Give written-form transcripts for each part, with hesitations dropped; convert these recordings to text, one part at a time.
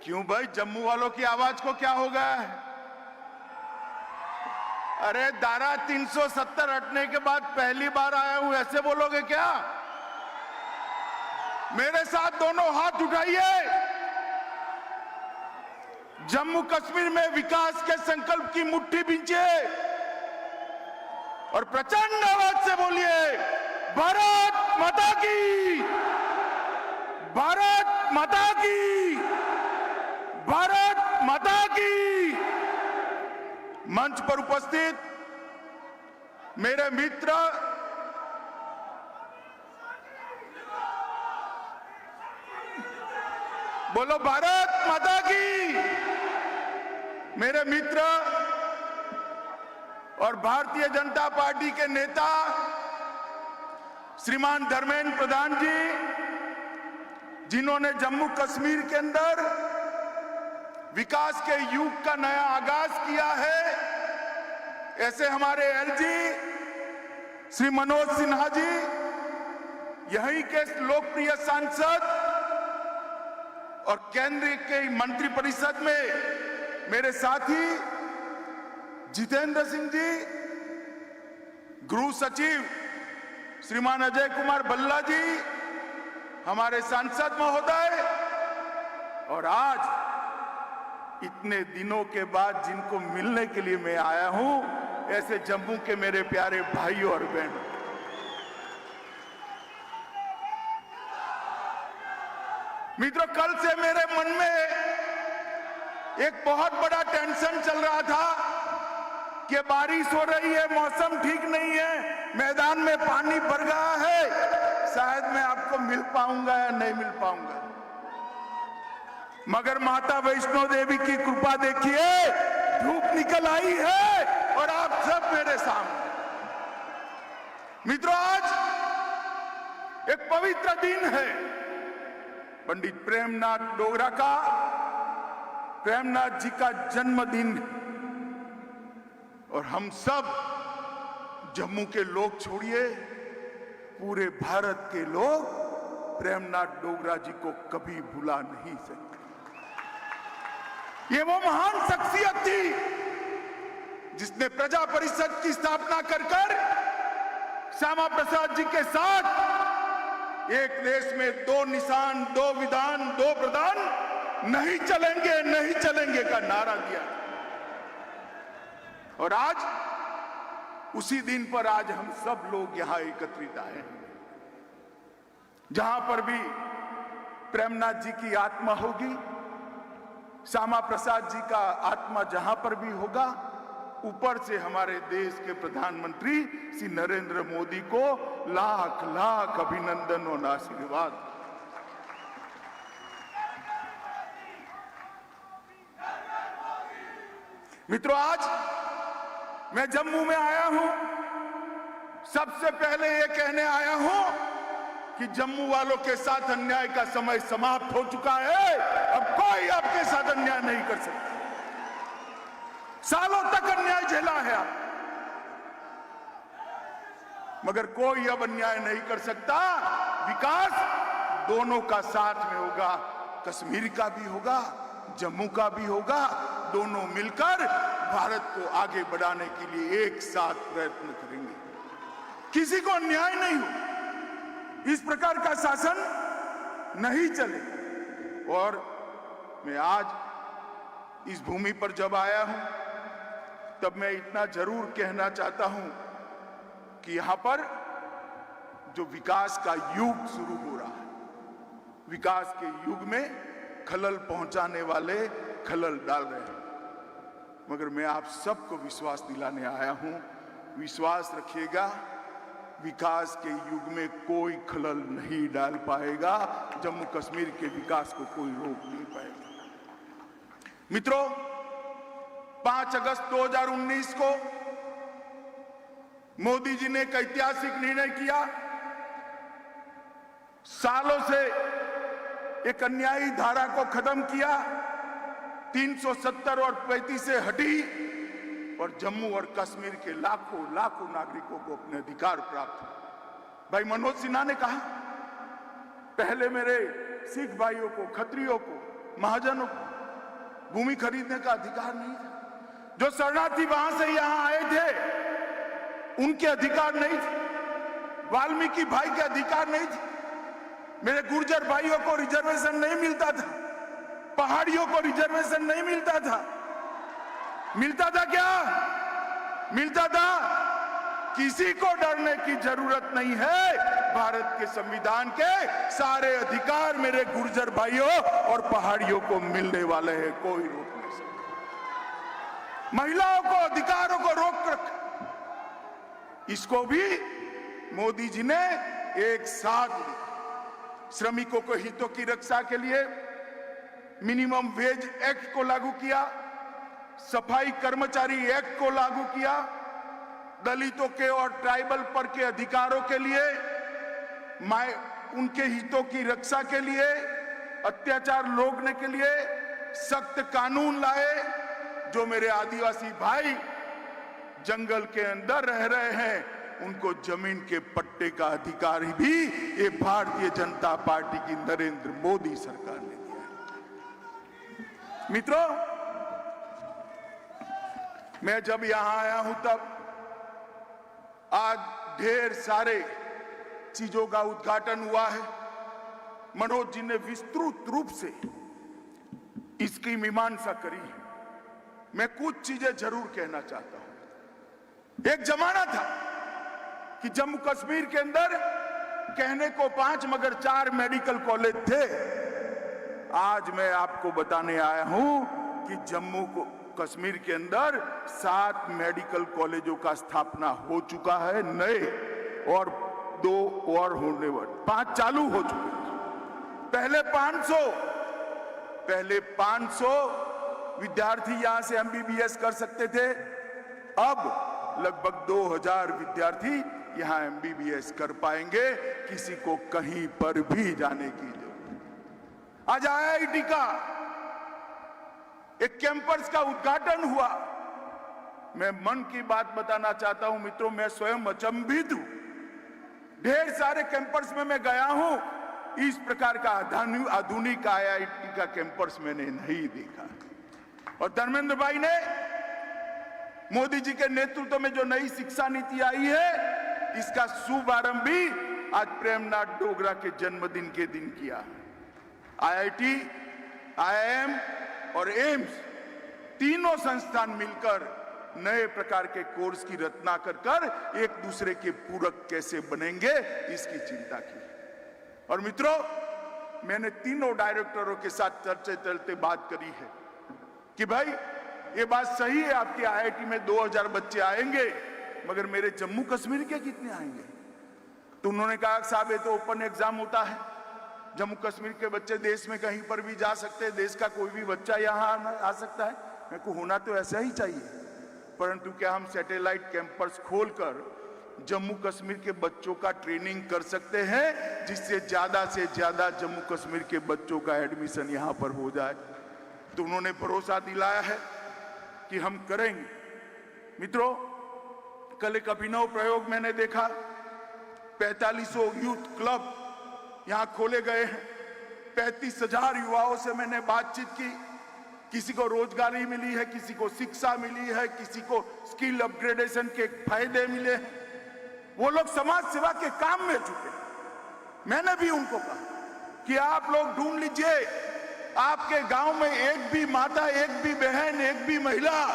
क्यों भाई, जम्मू वालों की आवाज को क्या हो गया है? अरे धारा 370 हटने के बाद पहली बार आया हूं, ऐसे बोलोगे क्या? मेरे साथ दोनों हाथ उठाइए। जम्मू कश्मीर में विकास के संकल्प की मुट्ठी बींचिए और प्रचंड आवाज से बोलिए, भारत माता की, भारत माता की, भारत माता की। मंच पर उपस्थित मेरे मित्र, बोलो भारत माता की। मेरे मित्र और भारतीय जनता पार्टी के नेता श्रीमान धर्मेंद्र प्रधान जी, जिन्होंने जम्मू कश्मीर के अंदर विकास के युग का नया आगाज किया है, ऐसे हमारे एलजी श्री मनोज सिन्हा जी, यहीं के लोकप्रिय सांसद और केंद्र के मंत्रिपरिषद में मेरे साथी जितेंद्र सिंह जी, गृह सचिव श्रीमान अजय कुमार भल्ला जी, हमारे सांसद महोदय, और आज इतने दिनों के बाद जिनको मिलने के लिए मैं आया हूं, ऐसे जम्मू के मेरे प्यारे भाइयों और बहनों। मित्रों, कल से मेरे मन में एक बहुत बड़ा टेंशन चल रहा था कि बारिश हो रही है, मौसम ठीक नहीं है, मैदान में पानी भर गया है, शायद मैं आपको मिल पाऊंगा या नहीं मिल पाऊंगा। मगर माता वैष्णो देवी की कृपा देखिए, धूप निकल आई है और आप सब मेरे सामने। मित्रों, आज एक पवित्र दिन है, पंडित प्रेमनाथ डोगरा का, प्रेमनाथ जी का जन्मदिन, और हम सब जम्मू के लोग छोड़िए, पूरे भारत के लोग प्रेमनाथ डोगरा जी को कभी भुला नहीं सकते। ये वो महान शख्सियत थी जिसने प्रजा परिषद की स्थापना कर श्यामा प्रसाद जी के साथ एक देश में दो निशान, दो विधान, दो प्रधान, नहीं चलेंगे, नहीं चलेंगे का नारा दिया। और आज उसी दिन पर आज हम सब लोग यहां एकत्रित आए हैं। जहां पर भी प्रेमनाथ जी की आत्मा होगी, श्यामा प्रसाद जी का आत्मा जहां पर भी होगा, ऊपर से हमारे देश के प्रधानमंत्री श्री नरेंद्र मोदी को लाख लाख अभिनंदन और आशीर्वाद। मित्रों, आज मैं जम्मू में आया हूं, सबसे पहले ये कहने आया हूं कि जम्मू वालों के साथ अन्याय का समय समाप्त हो चुका है। अब कोई आपके साथ अन्याय नहीं कर सकता। सालों तक अन्याय झेला है आप, मगर कोई अब अन्याय नहीं कर सकता। विकास दोनों का साथ में होगा, कश्मीर का भी होगा, जम्मू का भी होगा। दोनों मिलकर भारत को आगे बढ़ाने के लिए एक साथ प्रयत्न करेंगे। किसी को अन्याय नहीं हो, इस प्रकार का शासन नहीं चले। और मैं आज इस भूमि पर जब आया हूं, तब मैं इतना जरूर कहना चाहता हूं कि यहां पर जो विकास का युग शुरू हो रहा है, विकास के युग में खलल पहुंचाने वाले खलल डाल रहे हैं, मगर मैं आप सबको विश्वास दिलाने आया हूं, विश्वास रखिएगा, विकास के युग में कोई खलल नहीं डाल पाएगा। जम्मू कश्मीर के विकास को कोई रोक नहीं पाएगा। मित्रों, 5 अगस्त 2019 को मोदी जी ने एक ऐतिहासिक निर्णय किया। सालों से एक अन्यायी धारा को खत्म किया, 370 और 35 से हटी, और जम्मू और कश्मीर के लाखों लाखों नागरिकों को अपने अधिकार प्राप्त हुए। भाई मनोज सिन्हा ने कहा, पहले मेरे सिख भाइयों को, खत्रियों को, महाजनों को भूमि खरीदने का अधिकार नहीं था। जो शरणार्थी वहां से यहां आए थे उनके अधिकार नहीं थे, वाल्मीकि भाई के अधिकार नहीं थे, मेरे गुर्जर भाइयों को रिजर्वेशन नहीं मिलता था, पहाड़ियों को रिजर्वेशन नहीं मिलता था। मिलता था क्या? मिलता था। किसी को डरने की जरूरत नहीं है। भारत के संविधान के सारे अधिकार मेरे गुर्जर भाइयों और पहाड़ियों को मिलने वाले हैं, कोई रोक नहीं सकता। महिलाओं को अधिकारों को रोक रखा, इसको भी मोदी जी ने एक साथ लिया। श्रमिकों को हितों की रक्षा के लिए मिनिमम वेज एक्ट को लागू किया, सफाई कर्मचारी एक्ट को लागू किया, दलितों के और ट्राइबल पर के अधिकारों के लिए, उनके हितों की रक्षा के लिए, अत्याचार रोकने के लिए सख्त कानून लाए। जो मेरे आदिवासी भाई जंगल के अंदर रह रहे हैं उनको जमीन के पट्टे का अधिकार भी ये भारतीय जनता पार्टी की नरेंद्र मोदी सरकार ने दिया है। मित्रों, मैं जब यहां आया हूं तब आज ढेर सारे चीजों का उद्घाटन हुआ है। मनोज जी ने विस्तृत रूप से इसकी मीमांसा करी है। मैं कुछ चीजें जरूर कहना चाहता हूं। एक जमाना था कि जम्मू कश्मीर के अंदर कहने को 5 मगर 4 मेडिकल कॉलेज थे। आज मैं आपको बताने आया हूं कि जम्मू को कश्मीर के अंदर 7 मेडिकल कॉलेजों का स्थापना हो चुका है नए, और 2 और होने वाले, 5 चालू हो चुके हैं। पहले 500 विद्यार्थी यहां से एमबीबीएस कर सकते थे, अब लगभग 2000 विद्यार्थी यहां एमबीबीएस कर पाएंगे, किसी को कहीं पर भी जाने की जरूरत। आज आईआईटी का एक कैंपस का उद्घाटन हुआ। मैं मन की बात बताना चाहता हूं मित्रों, मैं स्वयं अचंभित हूं। ढेर सारे कैंपस में मैं गया हूं, इस प्रकार का आधुनिक आईआईटी का कैंपस मैंने नहीं देखा। और धर्मेंद्र भाई ने मोदी जी के नेतृत्व में जो नई शिक्षा नीति आई है, इसका शुभारंभ भी आज प्रेमनाथ डोगरा के जन्मदिन के दिन किया। आईआईटी, आईआईएम और एम्स तीनों संस्थान मिलकर नए प्रकार के कोर्स की रचना कर एक दूसरे के पूरक कैसे बनेंगे, इसकी चिंता की। और मित्रों, मैंने तीनों डायरेक्टरों के साथ चलते बात करी है कि भाई ये बात सही है, आपके आईआईटी में 2000 बच्चे आएंगे, मगर मेरे जम्मू कश्मीर के कितने आएंगे? तो उन्होंने कहा साहब ये तो ओपन एग्जाम होता है, जम्मू कश्मीर के बच्चे देश में कहीं पर भी जा सकते हैं, देश का कोई भी बच्चा यहाँ आ सकता है। मेरे को होना तो ऐसा ही चाहिए, परंतु क्या हम सैटेलाइट कैंपस खोलकर जम्मू कश्मीर के बच्चों का ट्रेनिंग कर सकते हैं, जिससे से ज्यादा जम्मू कश्मीर के बच्चों का एडमिशन यहाँ पर हो जाए? तो उन्होंने भरोसा दिलाया है कि हम करेंगे। मित्रों, कल एक अभिनव प्रयोग मैंने देखा। 4500 यूथ क्लब यहां खोले गए हैं। 35,000 युवाओं से मैंने बातचीत की। किसी को रोजगारी मिली है, किसी को शिक्षा मिली है, किसी को स्किल अपग्रेडेशन के फायदे मिले हैं। वो लोग समाज सेवा के काम में जुटे। मैंने भी उनको कहा कि आप लोग ढूंढ लीजिए, आपके गांव में एक भी माता, एक भी बहन, एक भी महिला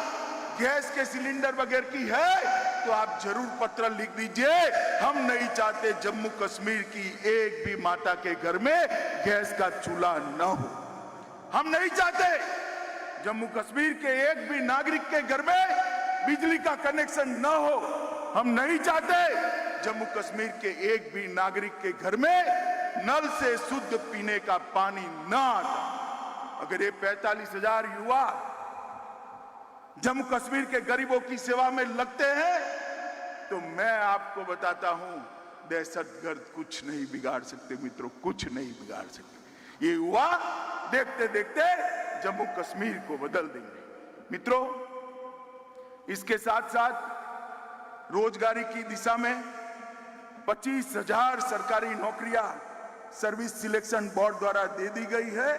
गैस के सिलेंडर वगैरह की है तो आप जरूर पत्र लिख दीजिए। हम नहीं चाहते जम्मू कश्मीर की एक भी माता के घर में गैस का चूल्हा न हो। हम नहीं चाहते जम्मू कश्मीर के एक भी नागरिक के घर में बिजली का कनेक्शन न हो। हम नहीं चाहते जम्मू कश्मीर के एक भी नागरिक के घर में नल से शुद्ध पीने का पानी न आता। अगर ये 45,000 युवा जम्मू कश्मीर के गरीबों की सेवा में लगते हैं तो मैं आपको बताता हूं, दहशतगर्द कुछ नहीं बिगाड़ सकते मित्रों, कुछ नहीं बिगाड़ सकते। ये युवा देखते देखते जम्मू कश्मीर को बदल देंगे। मित्रों, इसके साथ साथ रोजगारी की दिशा में 25,000 सरकारी नौकरियां सर्विस सिलेक्शन बोर्ड द्वारा दे दी गई है।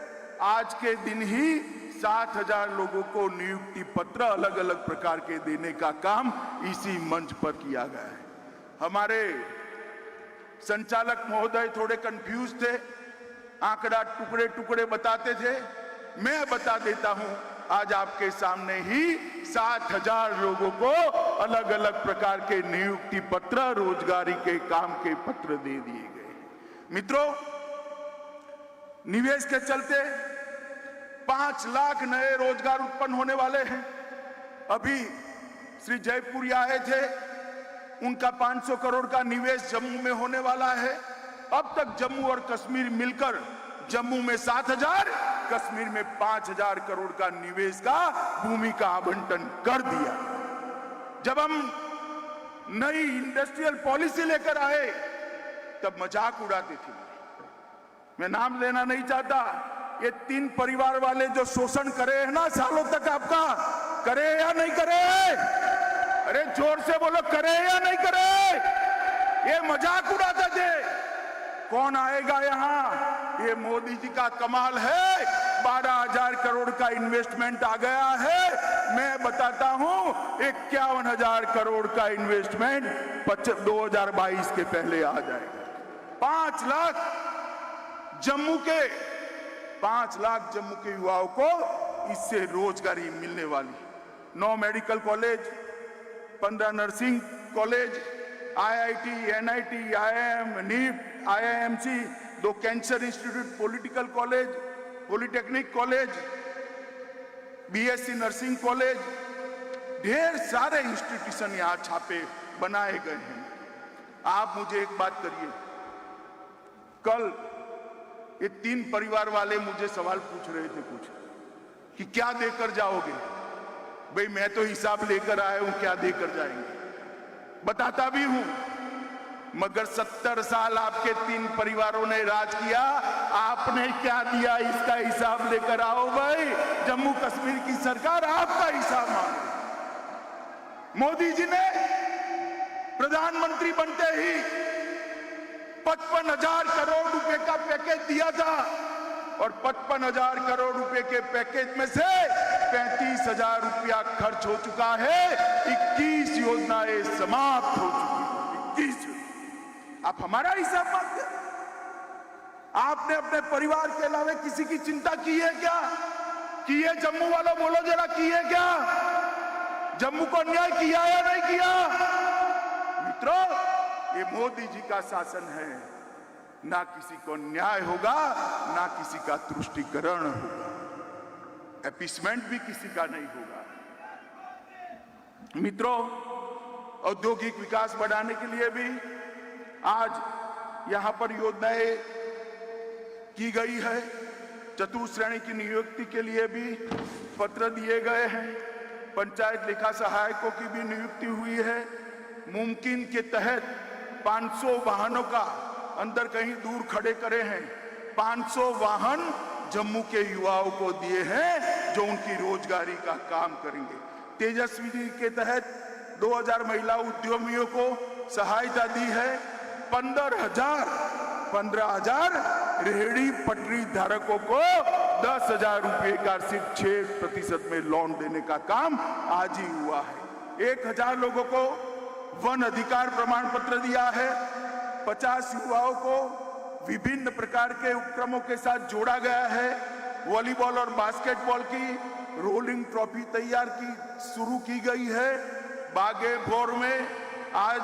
आज के दिन ही 7,000 लोगों को नियुक्ति पत्र अलग अलग प्रकार के देने का काम इसी मंच पर किया गया है। हमारे संचालक महोदय थोड़े कंफ्यूज थे, आंकड़ा टुकड़े टुकड़े बताते थे। मैं बता देता हूं, आज आपके सामने ही 7,000 लोगों को अलग अलग प्रकार के नियुक्ति पत्र, रोजगारी के काम के पत्र दे दिए गए। मित्रों, निवेश के चलते 5 लाख नए रोजगार उत्पन्न होने वाले हैं। अभी श्री जयपुरी आए थे, उनका 500 करोड़ का निवेश जम्मू में होने वाला है। अब तक जम्मू और कश्मीर मिलकर जम्मू में 7,000, कश्मीर में 5,000 करोड़ का निवेश का भूमि का आवंटन कर दिया। जब हम नई इंडस्ट्रियल पॉलिसी लेकर आए तब मजाक उड़ाते थे। मैं नाम लेना नहीं चाहता, ये 3 परिवार वाले जो शोषण करे हैं ना सालों तक आपका, करे या नहीं करे? अरे जोर से बोलो, करे या नहीं करे? ये मजाक उड़ाते थे। कौन आएगा यहाँ? ये मोदी जी का कमाल है। 12,000 करोड़ का इन्वेस्टमेंट आ गया है। मैं बताता हूं, 51,000 करोड़ का इन्वेस्टमेंट 2022 के पहले आ जाएगा। 5 लाख जम्मू के युवाओं को इससे रोजगारी मिलने वाली। 9 medical college, 15 nursing college, IIT, NIT, IIM, NIT, IIMC, 2 cancer institute, political college, polytechnic college, BSc nursing college, ढेर सारे इंस्टीट्यूशन यहां छापे बनाए गए हैं। आप मुझे एक बात करिए, कल ये 3 परिवार वाले मुझे सवाल पूछ रहे थे कुछ कि क्या देकर जाओगे? भाई मैं तो हिसाब लेकर आया हूं, क्या देकर जाएंगे बताता भी हूं, मगर 70 साल आपके 3 परिवारों ने राज किया, आपने क्या दिया इसका हिसाब लेकर आओ भाई। जम्मू कश्मीर की सरकार आपका हिसाब मांग रही। मोदी जी ने प्रधानमंत्री बनते ही 55,000 करोड़ रुपए का पैकेज दिया था और 55,000 करोड़ रुपए के पैकेज में से 35,000 रुपया खर्च हो चुका है। 21 योजनाएं समाप्त हो चुकी। 21। आप हमारा हिसाब मांगते हैं? आपने अपने परिवार के अलावा किसी की चिंता की है क्या? की है? जम्मू वालों बोलो जरा, की है क्या? जम्मू को न्याय किया या नहीं किया? मित्रों, ये मोदी जी का शासन है। ना किसी को न्याय होगा, ना किसी का तुष्टीकरण होगा, एपीसमेंट भी किसी का नहीं होगा। मित्रों, औद्योगिक विकास बढ़ाने के लिए भी आज यहां पर योजनाएं की गई है। चतुश्रेणी की नियुक्ति के लिए भी पत्र दिए गए हैं। पंचायत लेखा सहायकों की भी नियुक्ति हुई है। मुमकिन के तहत 500 वाहनों का अंदर कहीं दूर खड़े करे हैं। 500 वाहन जम्मू के युवाओं को दिए हैं जो उनकी रोजगारी का काम करेंगे। तेजस्वी के तहत 2,000 महिला उद्यमियों को सहायता दी है। 15,000 रेहड़ी पटरी धारकों को 10,000 रुपए का सिर्फ 6% में लोन देने का काम आज ही हुआ है। 1,000 लोगों को वन अधिकार प्रमाण पत्र दिया है। 50 युवाओं को विभिन्न प्रकार के उपक्रमों के साथ जोड़ा गया है। वॉलीबॉल और बास्केटबॉल की रोलिंग ट्रॉफी तैयार की शुरू की गई है। बागेपुर में आज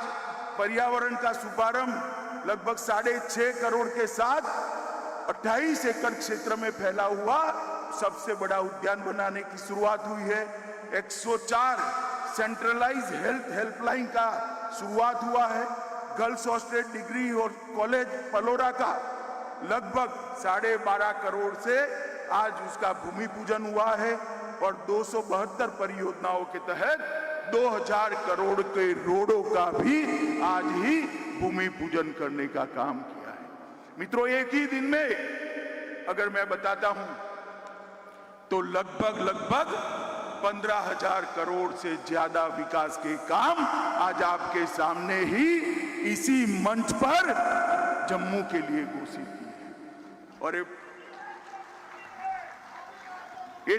पर्यावरण का शुभारंभ लगभग 6.5 करोड़ के साथ 28 एकड़ क्षेत्र में फैला हुआ सबसे बड़ा उद्यान बनाने की शुरुआत हुई है। 104 सेंट्रलाइज हेल्थ हेल्पलाइन का शुरुआत हुआ है। गर्ल्स हॉस्टल डिग्री और कॉलेज पलोरा का लगभग 12.5 करोड़ से आज उसका भूमि पूजन हुआ है और 272 परियोजनाओं के तहत 2,000 करोड़ के रोडों का भी आज ही भूमि पूजन करने का काम किया है। मित्रों, एक ही दिन में अगर मैं बताता हूं तो लगभग 15,000 करोड़ से ज्यादा विकास के काम आज आपके सामने ही इसी मंच पर जम्मू के लिए घोषित किए हैं। और ये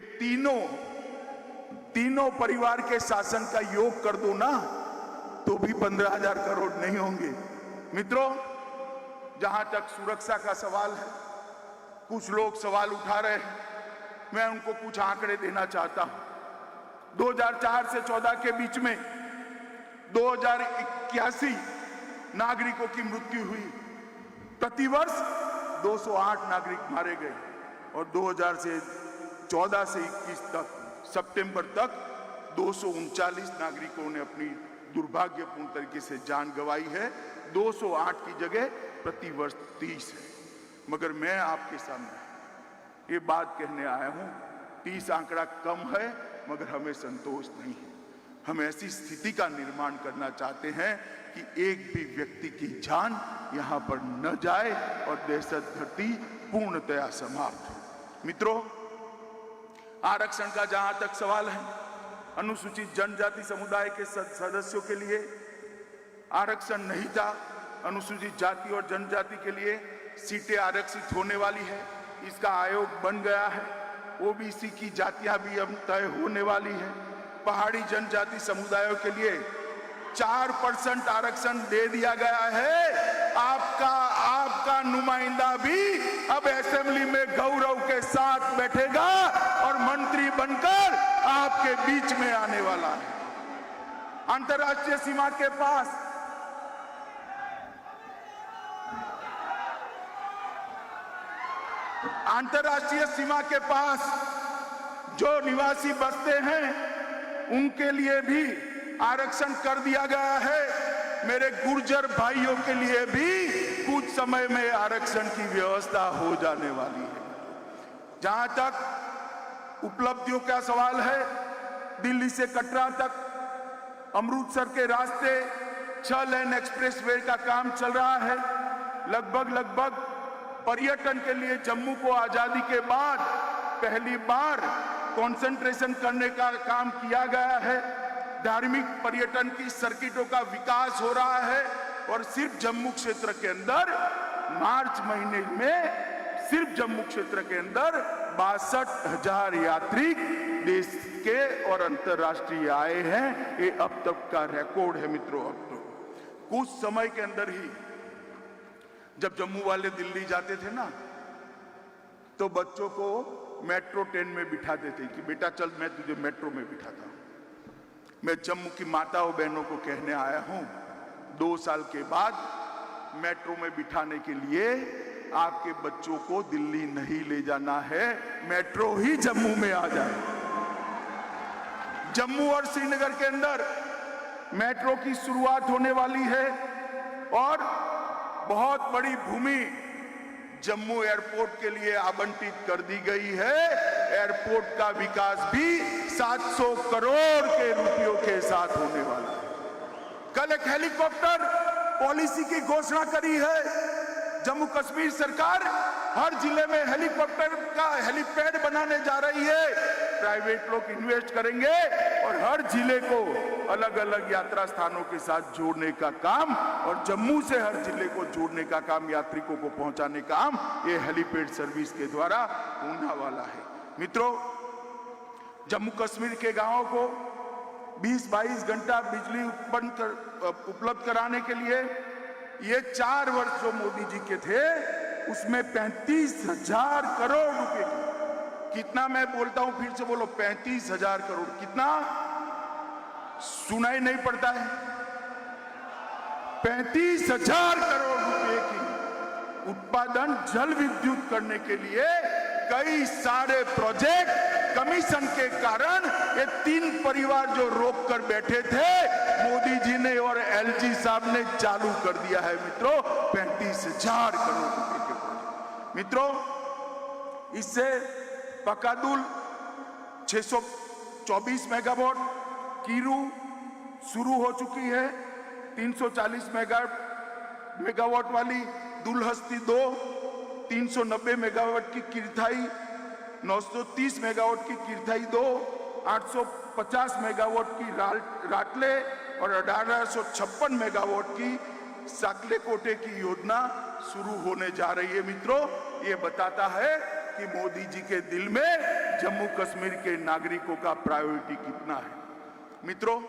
तीनों परिवार के शासन का योग कर दो ना, तो भी 15,000 करोड़ नहीं होंगे। मित्रों, जहां तक सुरक्षा का सवाल है, कुछ लोग सवाल उठा रहे हैं, मैं उनको कुछ आंकड़े देना चाहता हूं। 2004 से 14 के बीच में 2081 नागरिकों की मृत्यु हुई। प्रतिवर्ष 208 नागरिक मारे गए और 2014 से 21 तक सितंबर तक 239 नागरिकों ने अपनी दुर्भाग्यपूर्ण तरीके से जान गंवाई है। 208 की जगह प्रतिवर्ष 30 है। मगर मैं आपके सामने ये बात कहने आया हूं, 30 आंकड़ा कम है मगर हमें संतोष नहीं है। हम ऐसी स्थिति का निर्माण करना चाहते हैं कि एक भी व्यक्ति की जान यहां पर न जाए और दहशत गर्दी पूर्णतया समाप्त हो। मित्रों, आरक्षण का जहां तक सवाल है, अनुसूचित जनजाति समुदाय के सदस्यों के लिए आरक्षण नहीं था। अनुसूचित जाति और जनजाति के लिए सीटें आरक्षित होने वाली है, इसका आयोग बन गया है। ओबीसी की जातियां भी अब तय होने वाली है। पहाड़ी जनजाति समुदायों के लिए 4% आरक्षण दे दिया गया है। आपका नुमाइंदा भी अब असेंबली में गौरव के साथ बैठेगा और मंत्री बनकर आपके बीच में आने वाला है। अंतर्राष्ट्रीय सीमा के पास जो निवासी बसते हैं उनके लिए भी आरक्षण कर दिया गया है। मेरे गुर्जर भाइयों के लिए भी कुछ समय में आरक्षण की व्यवस्था हो जाने वाली है। जहां तक उपलब्धियों का सवाल है, दिल्ली से कटरा तक अमृतसर के रास्ते 6 लेन एक्सप्रेसवे का काम चल रहा है। लगभग पर्यटन के लिए जम्मू को आजादी के बाद पहली बार कंसंट्रेशन करने का काम किया गया है। धार्मिक पर्यटन की सर्किटों का विकास हो रहा है और सिर्फ जम्मू क्षेत्र के अंदर मार्च महीने में सिर्फ जम्मू क्षेत्र के अंदर 62,000 यात्री देश के और अंतर्राष्ट्रीय आए हैं। ये अब तक का रिकॉर्ड है। मित्रों, अब तो कुछ समय के अंदर ही जब जम्मू वाले दिल्ली जाते थे ना, तो बच्चों को मेट्रो ट्रेन में बिठाते थे कि बेटा चल मैं तुझे मेट्रो में बिठाता हूं। मैं जम्मू की माताओं बहनों को कहने आया हूं, 2 साल के बाद मेट्रो में बिठाने के लिए आपके बच्चों को दिल्ली नहीं ले जाना है, मेट्रो ही जम्मू में आ जाए। जम्मू और श्रीनगर के अंदर मेट्रो की शुरुआत होने वाली है और बहुत बड़ी भूमि जम्मू एयरपोर्ट के लिए आवंटित कर दी गई है। एयरपोर्ट का विकास भी 700 करोड़ के रुपयों के साथ होने वाला है। कल एक हेलीकॉप्टर पॉलिसी की घोषणा करी है। जम्मू कश्मीर सरकार हर जिले में हेलीकॉप्टर का हेलीपैड बनाने जा रही है। प्राइवेट लोग इन्वेस्ट करेंगे और हर जिले को अलग अलग यात्रा स्थानों के साथ जोड़ने का काम और जम्मू से हर जिले को जोड़ने का काम, यात्रिकों को पहुंचाने का काम ये हेलीपैड सर्विस के द्वारा होने वाला है। मित्रों, जम्मू कश्मीर के गांवों को 20-22 घंटा बिजली उपलब्ध कराने के लिए ये 4 वर्ष जो मोदी जी के थे उसमें 35,000 करोड़ रुपए की, कितना मैं बोलता हूं फिर से बोलो, 35,000 करोड़। कितना सुनाई नहीं पड़ता है? 35,000 करोड़ रुपए की उत्पादन जल विद्युत करने के लिए कई सारे प्रोजेक्ट कमीशन के कारण ये 3 परिवार जो रोक कर बैठे थे मोदी जी ने और एलजी साहब ने चालू कर दिया है। मित्रों, 35,000 करोड़ रुपए के प्रोजेक्ट। मित्रों, इससे पकादुल 624 मेगावाट, कीरू शुरू हो चुकी है 340 मेगावाट वाली, दुलहस्ती 2 390 मेगावाट की किरथाई, 930 मेगावाट की किरथाई 2, 850 मेगावाट की राटले और 1856 मेगावाट की साकले कोटे की योजना शुरू होने जा रही है। मित्रों, ये बताता है कि मोदी जी के दिल में जम्मू कश्मीर के नागरिकों का प्रायोरिटी कितना है। मित्रों,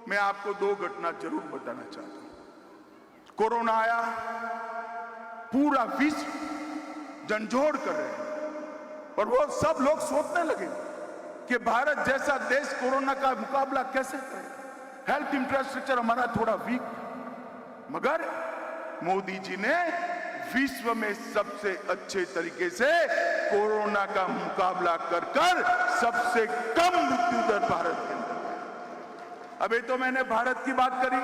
मैं आपको 2 घटना जरूर बताना चाहता हूं। कोरोना आया, पूरा विश्व झंझोड़ कर रहे हैं और वो सब लोग सोचने लगे कि भारत जैसा देश कोरोना का मुकाबला कैसे करे। हेल्थ इंफ्रास्ट्रक्चर हमारा थोड़ा वीक, मगर मोदी जी ने विश्व में सबसे अच्छे तरीके से कोरोना का मुकाबला कर सबसे कम मृत्यु दर भारत के अंदर। अभी तो मैंने भारत की बात करी,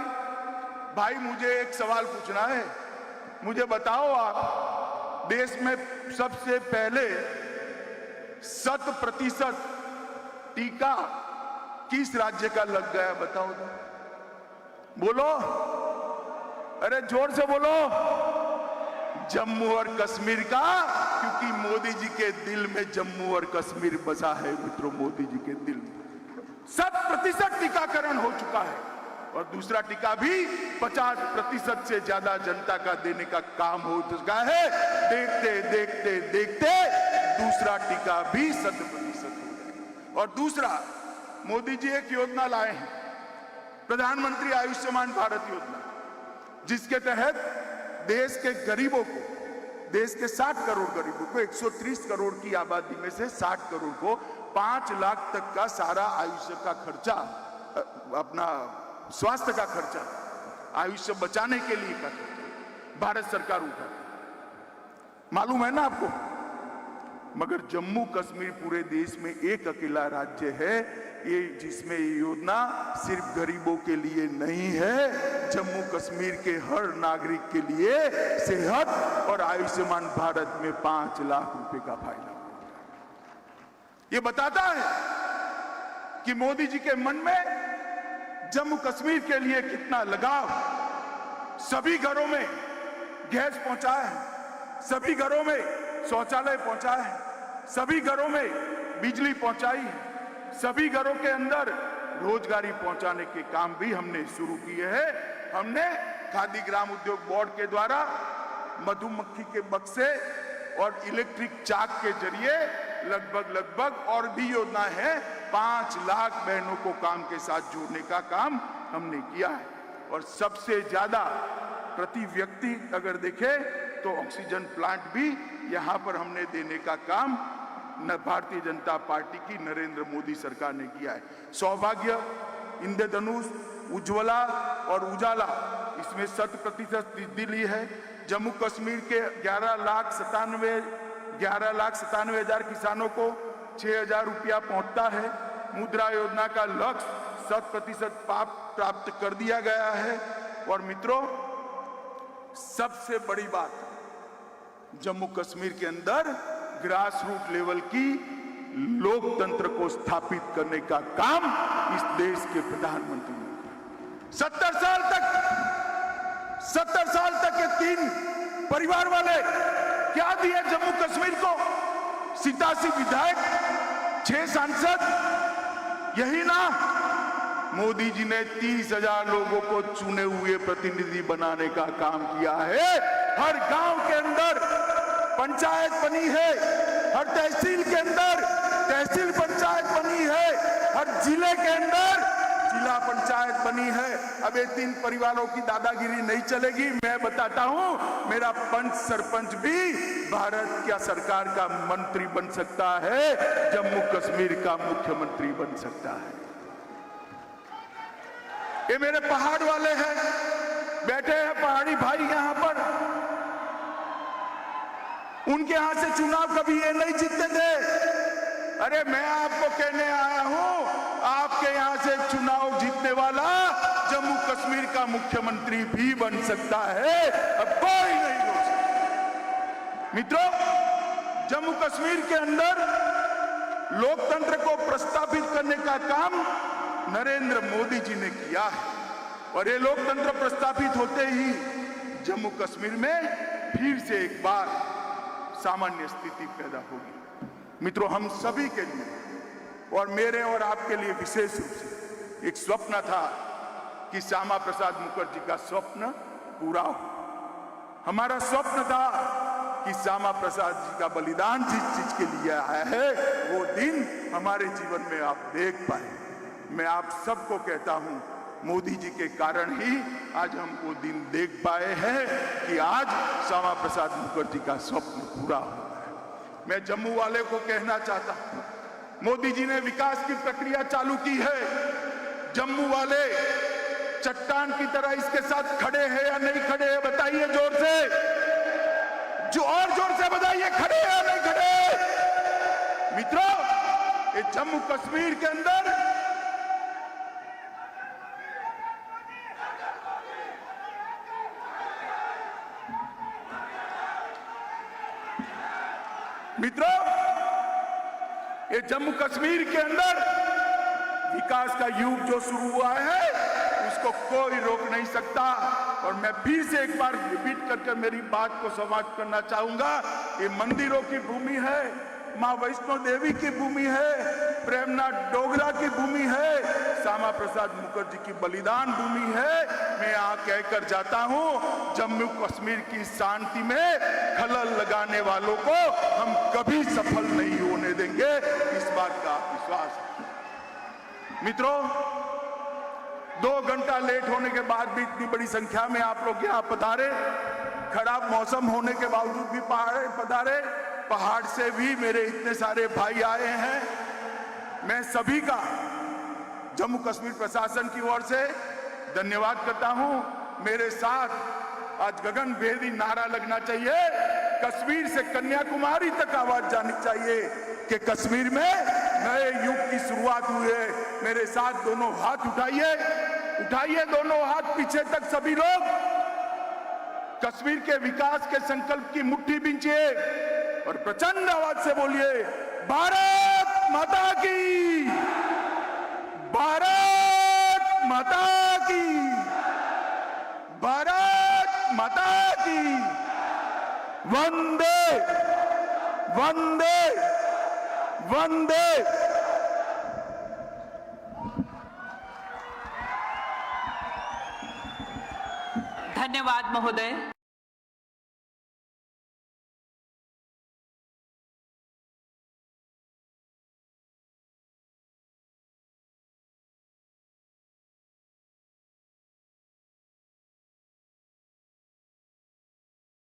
भाई मुझे एक सवाल पूछना है। मुझे बताओ, आप देश में सबसे पहले 100% टीका किस राज्य का लग गया, बताओ तो। बोलो, अरे जोर से बोलो। जम्मू और कश्मीर का, क्योंकि मोदी जी के दिल में जम्मू और कश्मीर बसा है। मित्रों, मोदी जी के दिल में 100% टीकाकरण हो चुका है और दूसरा टीका भी 50% से ज्यादा जनता का देने का काम हो चुका है। देखते देखते देखते दूसरा टीका भी 100% हो गया। और दूसरा, मोदी जी एक योजना लाए हैं, प्रधानमंत्री आयुष्मान भारत योजना, जिसके तहत देश के गरीबों को, देश के 60 करोड़ गरीबों को, 130 करोड़ की आबादी में से 60 करोड़ को 5 लाख तक का सारा आयुष्य का खर्चा, अपना स्वास्थ्य का खर्चा, आयुष्य बचाने के लिए का खर्चा भारत सरकार उठाती। मालूम है ना आपको? मगर जम्मू कश्मीर पूरे देश में एक अकेला राज्य है ये जिसमें ये योजना सिर्फ गरीबों के लिए नहीं है, जम्मू कश्मीर के हर नागरिक के लिए सेहत और आयुष्मान भारत में 5 लाख रुपए का फायदा। ये बताता है कि मोदी जी के मन में जम्मू कश्मीर के लिए कितना लगाव। सभी घरों में गैस पहुंचा है, सभी घरों में शौचालय पहुंचा है, सभी घरों में बिजली पहुंचाई है, सभी घरों के अंदर रोजगारी पहुंचाने के काम भी हमने शुरू किए हैं। हमने खादी ग्राम उद्योग बोर्ड के द्वारा मधुमक्खी के बक्से और इलेक्ट्रिक चाक के जरिए लगभग और भी योजना है 5 लाख बहनों को काम के साथ जोड़ने का काम हमने किया है। और सबसे ज्यादा प्रति व्यक्ति अगर देखे तो ऑक्सीजन प्लांट भी यहां पर हमने देने का काम भारतीय जनता पार्टी की नरेंद्र मोदी सरकार ने किया है। सौभाग्य, इंद्रधनुष, उज्ज्वला और उजाला, इसमें 100% दिल्ली है। जम्मू कश्मीर के 11,97,000 किसानों को 6,000 रुपया पहुंचता है। मुद्रा योजना का लक्ष्य 100% प्राप्त कर दिया गया है। और मित्रों, सबसे बड़ी बात, जम्मू कश्मीर के अंदर ग्रास रूट लेवल की लोकतंत्र को स्थापित करने का काम इस देश के प्रधानमंत्री ने 70 साल तक ये 3 परिवार वाले क्या दिए जम्मू कश्मीर को? 87 विधायक, 6 सांसद, यही ना? मोदी जी ने 30,000 लोगों को चुने हुए प्रतिनिधि बनाने का काम किया है। हर गांव के अंदर पंचायत बनी है, हर तहसील के अंदर तहसील पंचायत बनी है, हर जिले के अंदर जिला पंचायत बनी है। अब ये 3 परिवारों की दादागिरी नहीं चलेगी। मैं बताता हूं, मेरा पंच सरपंच भी भारत क्या सरकार का मंत्री बन सकता है, जम्मू कश्मीर का मुख्यमंत्री बन सकता है। ये मेरे पहाड़ वाले हैं, बैठे हैं पहाड़ी भाई यहां पर। उनके यहां से चुनाव कभी ये नहीं जीतते थे। अरे मैं आपको कहने आया हूं, आपके यहां से चुनाव जीतने वाला जम्मू कश्मीर का मुख्यमंत्री भी बन सकता है। अब कोई नहीं रोक सकता। मित्रों, जम्मू कश्मीर के अंदर लोकतंत्र को प्रस्तावित करने का काम नरेंद्र मोदी जी ने किया है। और ये लोकतंत्र प्रस्तापित होते ही जम्मू कश्मीर में फिर से एक बार सामान्य स्थिति पैदा होगी। मित्रों, हम सभी के लिए और मेरे और आपके लिए विशेष रूप से एक स्वप्न था कि श्यामा प्रसाद मुखर्जी का स्वप्न पूरा हो। हमारा स्वप्न था कि श्यामा प्रसाद जी का बलिदान जिस चीज के लिए आया है वो दिन हमारे जीवन में आप देख पाए। मैं आप सबको कहता हूं, मोदी जी के कारण ही आज हम वो दिन देख पाए हैं कि आज श्यामा प्रसाद मुखर्जी का स्वप्न पूरा हुआ है। मैं जम्मू वाले को कहना चाहता हूं, मोदी जी ने विकास की प्रक्रिया चालू की है। जम्मू वाले चट्टान की तरह इसके साथ खड़े हैं या नहीं खड़े हैं, बताइए जोर से, जो और जोर से बताइए, खड़े हैं या नहीं खड़े। मित्रों, ये जम्मू कश्मीर के अंदर ये जम्मू कश्मीर के अंदर विकास का युग जो शुरू हुआ है उसको कोई रोक नहीं सकता। और मैं फिर से एक बार रिपीट करके मेरी बात को समाप्त करना चाहूंगा। ये मंदिरों की भूमि है, मां वैष्णो देवी की भूमि है, प्रेमनाथ डोगरा की भूमि है, श्यामा प्रसाद मुखर्जी की बलिदान भूमि है। मैं यहाँ कहकर जाता हूँ, जम्मू कश्मीर की शांति में खलल लगाने वालों को हम कभी सफल नहीं होने देंगे, इस बात का विश्वास है। मित्रों, 2 घंटा लेट होने के बाद भी इतनी बड़ी संख्या में आप लोग यहाँ पधारे, खराब मौसम होने के बावजूद भी पधारे, पहाड़ से भी मेरे इतने सारे भाई आए हैं। मैं सभी का जम्मू कश्मीर प्रशासन की ओर से धन्यवाद करता हूं। मेरे साथ आज गगनभेदी नारा लगना चाहिए, कश्मीर से कन्याकुमारी तक आवाज जानी चाहिए कि कश्मीर में नए युग की शुरुआत हुई है। मेरे साथ दोनों हाथ उठाइए, उठाइए दोनों हाथ पीछे तक सभी लोग, कश्मीर के विकास के संकल्प की मुट्ठी बींचिए और प्रचंड आवाज से बोलिए, भारत माता की, भारत माता की, भारत माता की, वंदे वंदे वंदे। धन्यवाद महोदय।